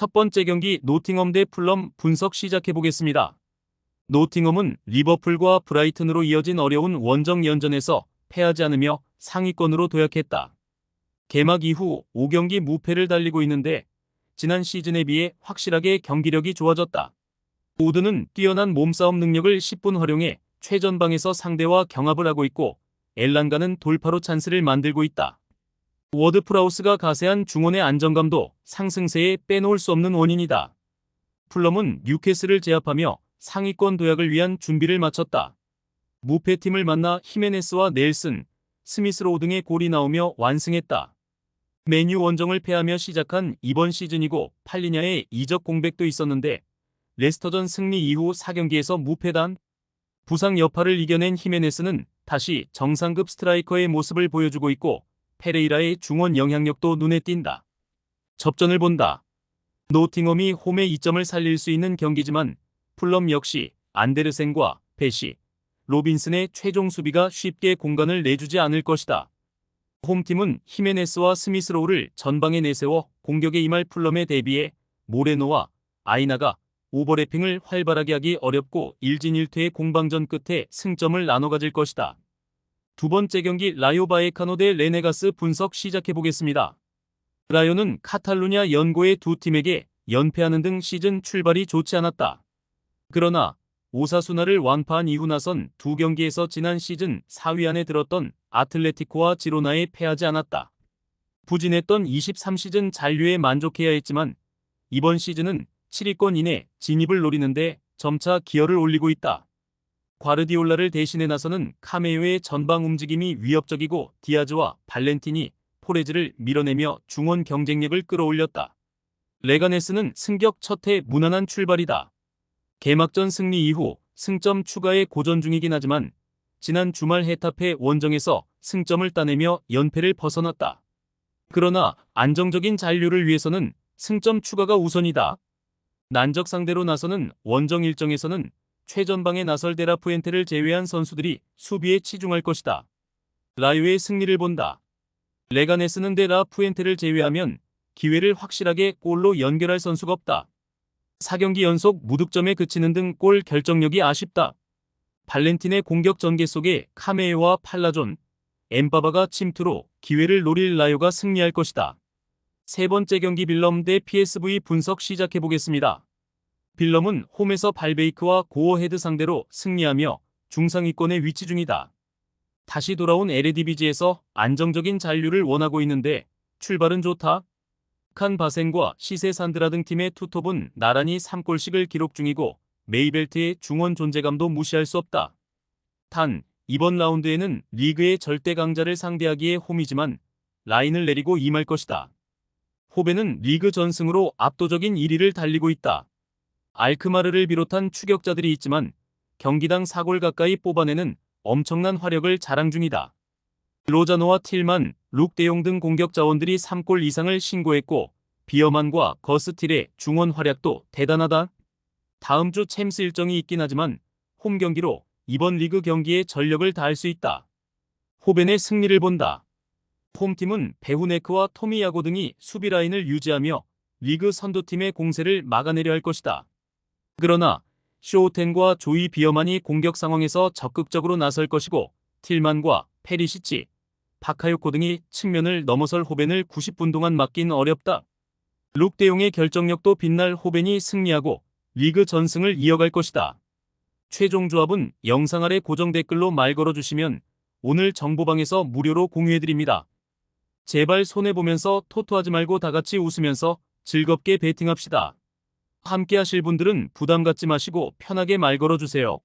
첫 번째 경기 노팅엄 대 풀럼 분석 시작해보겠습니다. 노팅엄은 리버풀과 브라이튼으로 이어진 어려운 원정 연전에서 패하지 않으며 상위권으로 도약했다. 개막 이후 5경기 무패를 달리고 있는데 지난 시즌에 비해 확실하게 경기력이 좋아졌다. 우드는 뛰어난 몸싸움 능력을 10분 활용해 최전방에서 상대와 경합을 하고 있고 엘랑가는 돌파로 찬스를 만들고 있다. 워드프라우스가 가세한 중원의 안정감도 상승세에 빼놓을 수 없는 원인이다. 풀럼은 뉴캐슬을 제압하며 상위권 도약을 위한 준비를 마쳤다. 무패팀을 만나 히메네스와 넬슨, 스미스로우 등의 골이 나오며 완승했다. 맨유 원정을 패하며 시작한 이번 시즌이고 팔리냐의 이적 공백도 있었는데 레스터전 승리 이후 4경기에서 무패단. 부상 여파를 이겨낸 히메네스는 다시 정상급 스트라이커의 모습을 보여주고 있고 페레이라의 중원 영향력도 눈에 띈다. 접전을 본다. 노팅엄이 홈의 이점을 살릴 수 있는 경기지만 풀럼 역시 안데르센과 베시, 로빈슨의 최종 수비가 쉽게 공간을 내주지 않을 것이다. 홈팀은 히메네스와 스미스로우를 전방에 내세워 공격에 임할 풀럼에 대비해 모레노와 아이나가 오버래핑을 활발하게 하기 어렵고 1진1퇴의 공방전 끝에 승점을 나눠 가질 것이다. 두 번째 경기 라요 바에카노 대 레네가스 분석 시작해보겠습니다. 라요는 카탈루냐 연고의 두 팀에게 연패하는 등 시즌 출발이 좋지 않았다. 그러나 오사수나를 완파한 이후 나선 두 경기에서 지난 시즌 4위 안에 들었던 아틀레티코와 지로나에 패하지 않았다. 부진했던 23시즌 잔류에 만족해야 했지만 이번 시즌은 7위권 이내 진입을 노리는데 점차 기여를 올리고 있다. 과르디올라를 대신해 나서는 카메요의 전방 움직임이 위협적이고 디아즈와 발렌티니, 포레즈를 밀어내며 중원 경쟁력을 끌어올렸다. 레가네스는 승격 첫해 무난한 출발이다. 개막전 승리 이후 승점 추가에 고전 중이긴 하지만 지난 주말 헤타페 원정에서 승점을 따내며 연패를 벗어났다. 그러나 안정적인 잔류를 위해서는 승점 추가가 우선이다. 난적 상대로 나서는 원정 일정에서는 최전방에 나설 데라푸엔테를 제외한 선수들이 수비에 치중할 것이다. 라요의 승리를 본다. 레가네스는 데라푸엔테를 제외하면 기회를 확실하게 골로 연결할 선수가 없다. 4경기 연속 무득점에 그치는 등 골 결정력이 아쉽다. 발렌틴의 공격 전개 속에 카메요와 팔라존, 엠바바가 침투로 기회를 노릴 라요가 승리할 것이다. 세 번째 경기 빌럼 대 PSV 분석 시작해보겠습니다. 빌럼은 홈에서 발베이크와 고어헤드 상대로 승리하며 중상위권에 위치 중이다. 다시 돌아온 에레디비지에서 안정적인 잔류를 원하고 있는데 출발은 좋다. 칸 바센과 시세 산드라 등 팀의 투톱은 나란히 3골씩을 기록 중이고 메이벨트의 중원 존재감도 무시할 수 없다. 단 이번 라운드에는 리그의 절대 강자를 상대하기에 홈이지만 라인을 내리고 임할 것이다. 호벤은 리그 전승으로 압도적인 1위를 달리고 있다. 알크마르를 비롯한 추격자들이 있지만 경기당 4골 가까이 뽑아내는 엄청난 화력을 자랑 중이다. 로자노와 틸만, 룩 데용 등 공격 자원들이 3골 이상을 신고했고 비어만과 거스틸의 중원 활약도 대단하다. 다음 주 챔스 일정이 있긴 하지만 홈 경기로 이번 리그 경기에 전력을 다할 수 있다. 호벤의 승리를 본다. 홈팀은 베후네크와 토미야고 등이 수비 라인을 유지하며 리그 선두팀의 공세를 막아내려 할 것이다. 그러나 쇼텐과 조이 비어만이 공격 상황에서 적극적으로 나설 것이고 틸만과 페리시치, 바카요코 등이 측면을 넘어설 호벤을 90분 동안 막긴 어렵다. 룩 데용의 결정력도 빛날 호벤이 승리하고 리그 전승을 이어갈 것이다. 최종 조합은 영상 아래 고정 댓글로 말 걸어주시면 오늘 정보방에서 무료로 공유해드립니다. 제발 손해보면서 토토하지 말고 다같이 웃으면서 즐겁게 베팅합시다. 함께 하실 분들은 부담 갖지 마시고 편하게 말 걸어주세요.